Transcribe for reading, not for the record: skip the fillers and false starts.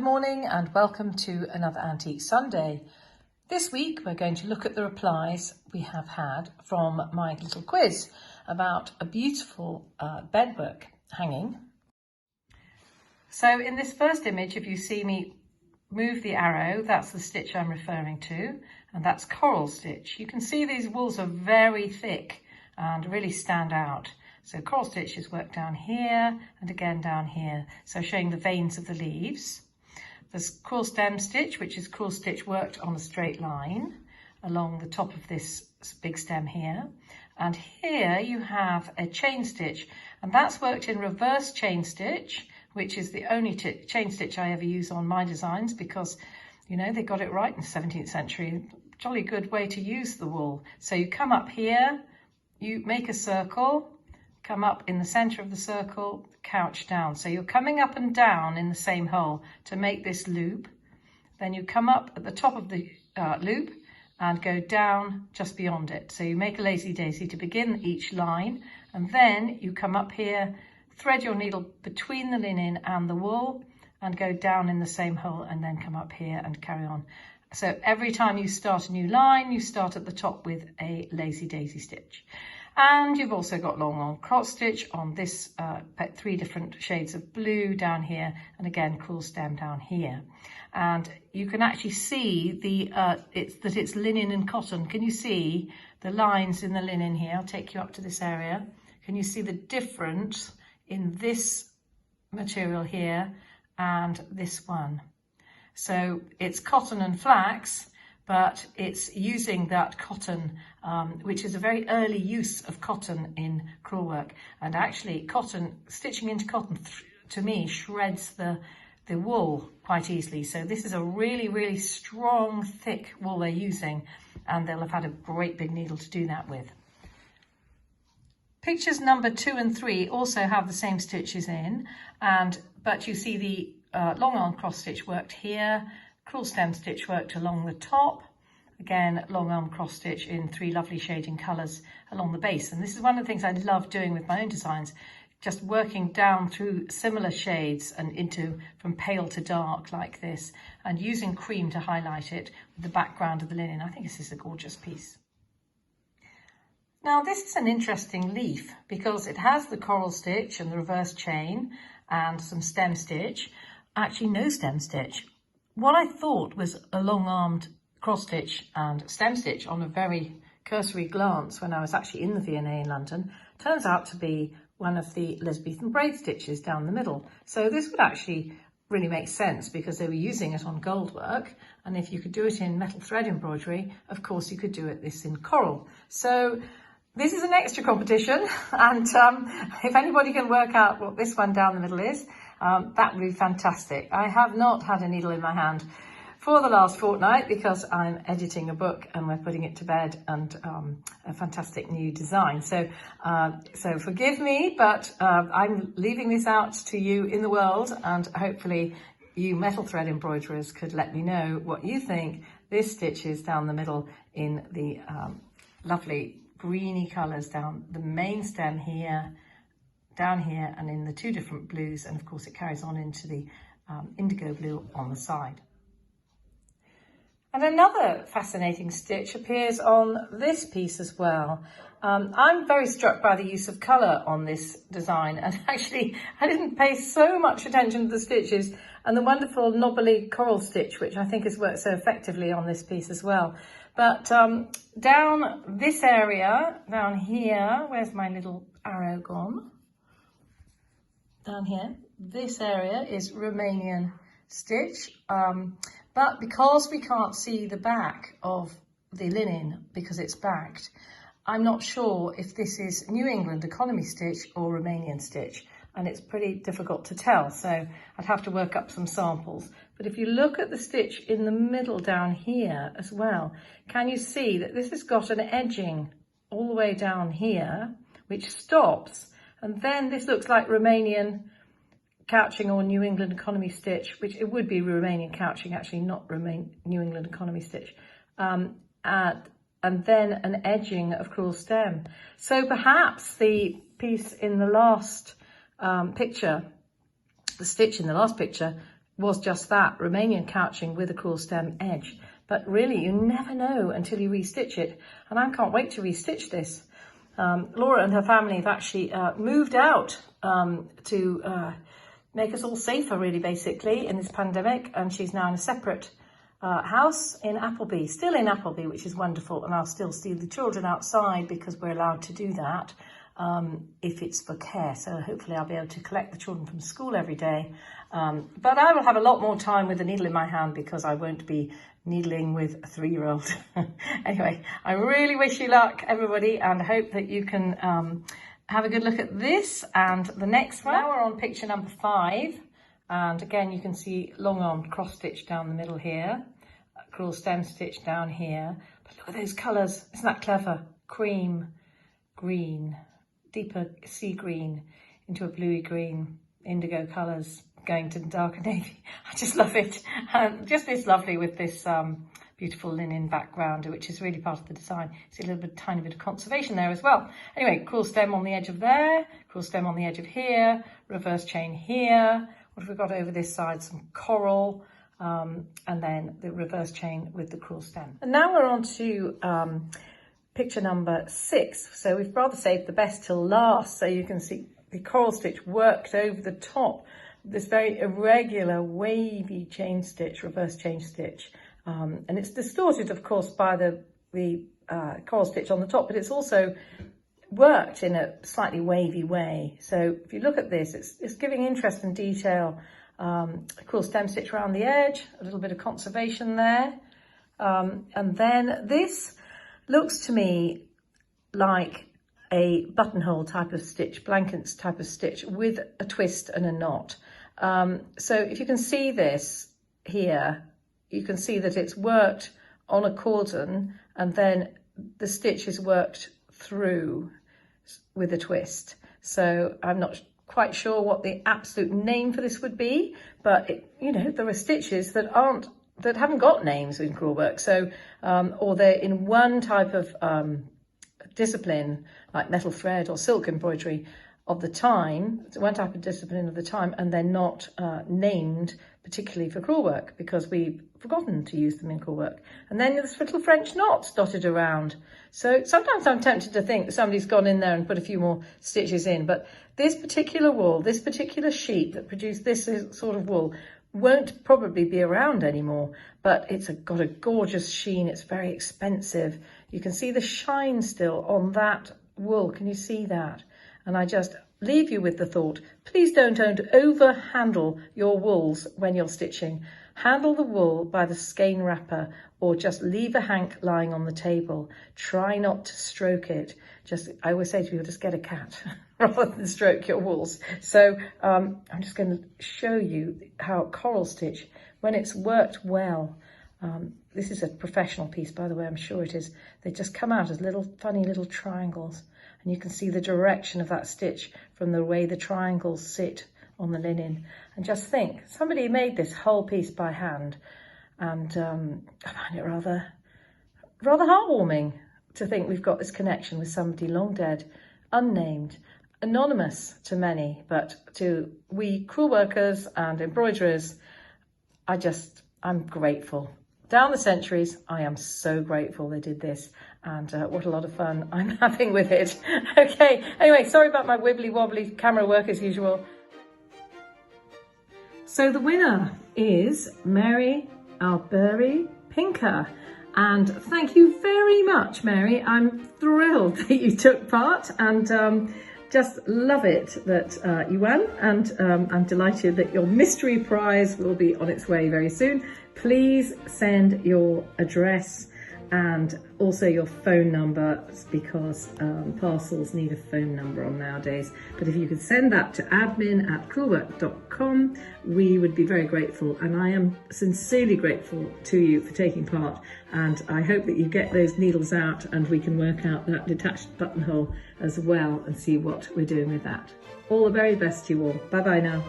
morning and welcome to another Antique Sunday. This week we're going to look at the replies we have had from my little quiz about a beautiful bedwork hanging. So in this first image, if you see me move the arrow, that's the stitch I'm referring to, and that's coral stitch. You can see these wools are very thick and really stand out. So coral stitch is worked down here and again down here, so showing the veins of the leaves. There's crewel stem stitch, which is crewel stitch worked on a straight line along the top of this big stem here. And here you have a chain stitch, and that's worked in reverse chain stitch, which is the only chain stitch I ever use on my designs because, you know, they got it right in the 17th century. Jolly good way to use the wool. So you come up here, you make a circle, come up in the center of the circle, couch down. So you're coming up and down in the same hole to make this loop. Then you come up at the top of the loop and go down just beyond it. So you make a lazy daisy to begin each line, and then you come up here, thread your needle between the linen and the wool and go down in the same hole and then come up here and carry on. So every time you start a new line, you start at the top with a lazy daisy stitch. And you've also got long arm cross stitch on this 3 different shades of blue down here, and again crewel stem down here. And you can actually see that it's linen and cotton. Can you see the lines in the linen here? I'll take you up to this area. Can you see the difference in this material here and this one? So it's cotton and flax, but it's using that cotton, which is a very early use of cotton in crewel work. And actually cotton, stitching into cotton, to me, shreds the wool quite easily. So this is a really, really strong, thick wool they're using, and they'll have had a great big needle to do that with. Pictures number 2 and 3 also have the same stitches in, but you see the long arm cross stitch worked here, crewel stem stitch worked along the top, again long arm cross stitch in 3 lovely shading colours along the base. And this is one of the things I love doing with my own designs, just working down through similar shades and from pale to dark like this, and using cream to highlight it with the background of the linen. I think this is a gorgeous piece. Now this is an interesting leaf because it has the coral stitch and the reverse chain and some stem stitch, actually no stem stitch. What I thought was a long-armed cross stitch and stem stitch on a very cursory glance when I was actually in the V&A in London turns out to be one of the Elizabethan braid stitches down the middle. So this would actually really make sense because they were using it on gold work, and if you could do it in metal thread embroidery, of course you could do this in coral. So this is an extra competition, and if anybody can work out what this one down the middle is, that would be fantastic. I have not had a needle in my hand for the last fortnight because I'm editing a book and we're putting it to bed, and a fantastic new design. So forgive me, but I'm leaving this out to you in the world, and hopefully you metal thread embroiderers could let me know what you think this stitch is down the middle in the lovely greeny colours down the main stem here, down here, and in the 2 different blues, and of course it carries on into the indigo blue on the side. And another fascinating stitch appears on this piece as well. I'm very struck by the use of colour on this design, and actually I didn't pay so much attention to the stitches and the wonderful knobbly coral stitch, which I think has worked so effectively on this piece as well. But down this area, down here, where's my little arrow gone? Down here, this area is Romanian stitch, but because we can't see the back of the linen because it's backed, I'm not sure if this is New England economy stitch or Romanian stitch, and it's pretty difficult to tell, so I'd have to work up some samples. But if you look at the stitch in the middle down here as well, can you see that this has got an edging all the way down here, which stops, and then this looks like Romanian couching or New England economy stitch, which it would be Romanian couching, actually not New England economy stitch, and then an edging of crewel stem. So perhaps the piece in the last picture, the stitch in the last picture, was just that, Romanian couching with a crewel stem edge. But really, you never know until you restitch it. And I can't wait to restitch this. Laura and her family have actually moved out to make us all safer, really, basically, in this pandemic. And she's now in a separate house in Appleby, still in Appleby, which is wonderful. And I'll still see the children outside because we're allowed to do that if it's for care. So hopefully I'll be able to collect the children from school every day. But I will have a lot more time with a needle in my hand because I won't be needling with a 3-year-old. Anyway, I really wish you luck, everybody, and I hope that you can have a good look at this and the next one. Now we're on picture number 5. And again, you can see long arm cross stitch down the middle here, crewel stem stitch down here. But look at those colours, isn't that clever? Cream, green, deeper sea green into a bluey green, indigo colours going to darker navy. I just love it. Just this lovely with this beautiful linen background, which is really part of the design. See a little bit, tiny bit of conservation there as well. Anyway, crewel stem on the edge of there, crewel stem on the edge of here, reverse chain here. What have we got over this side? Some coral, and then the reverse chain with the crewel stem. And now we're on to picture number 6. So we've rather saved the best till last. So you can see the coral stitch worked over the top, this very irregular wavy chain stitch, reverse chain stitch. And it's distorted, of course, by the coral stitch on the top, but it's also worked in a slightly wavy way. So if you look at this, it's giving interest and detail. A crewel stem stitch around the edge, a little bit of conservation there. And then this looks to me like a buttonhole type of stitch, blankets type of stitch with a twist and a knot. So if you can see this here, you can see that it's worked on a cordon and then the stitch is worked through with a twist. So I'm not quite sure what the absolute name for this would be, but you know, there are stitches that haven't got names in crewel work. So or they're in one type of discipline like metal thread or silk embroidery of the time, one type of discipline of the time, and they're not named particularly for crewel work because we've forgotten to use them in crewel work. And then there's little French knots dotted around. So sometimes I'm tempted to think that somebody's gone in there and put a few more stitches in, but this particular wool, this particular sheep that produced this sort of wool won't probably be around anymore, but it's got a gorgeous sheen. It's very expensive. You can see the shine still on that wool. Can you see that? And I just leave you with the thought, please don't over-handle your wools when you're stitching. Handle the wool by the skein wrapper or just leave a hank lying on the table. Try not to stroke it. I always say to people, just get a cat rather than stroke your wools. So I'm just going to show you how coral stitch, when it's worked well, this is a professional piece, by the way, I'm sure it is. They just come out as funny little triangles. And you can see the direction of that stitch from the way the triangles sit on the linen. And just think, somebody made this whole piece by hand. And I find it rather heartwarming to think we've got this connection with somebody long dead, unnamed, anonymous to many, but to we crewel workers and embroiderers, I'm grateful. Down the centuries, I am so grateful they did this, and what a lot of fun I'm having with it. Okay, anyway, sorry about my wibbly wobbly camera work as usual. So the winner is Mary Albury Pinker, and thank you very much, Mary. I'm thrilled that you took part, and just love it that you won, and I'm delighted that your mystery prize will be on its way very soon. Please send your address and also your phone number, because parcels need a phone number on nowadays. But if you could send that to admin@crewelwork.com, we would be very grateful. And I am sincerely grateful to you for taking part. And I hope that you get those needles out and we can work out that detached buttonhole as well and see what we're doing with that. All the very best to you all. Bye bye now.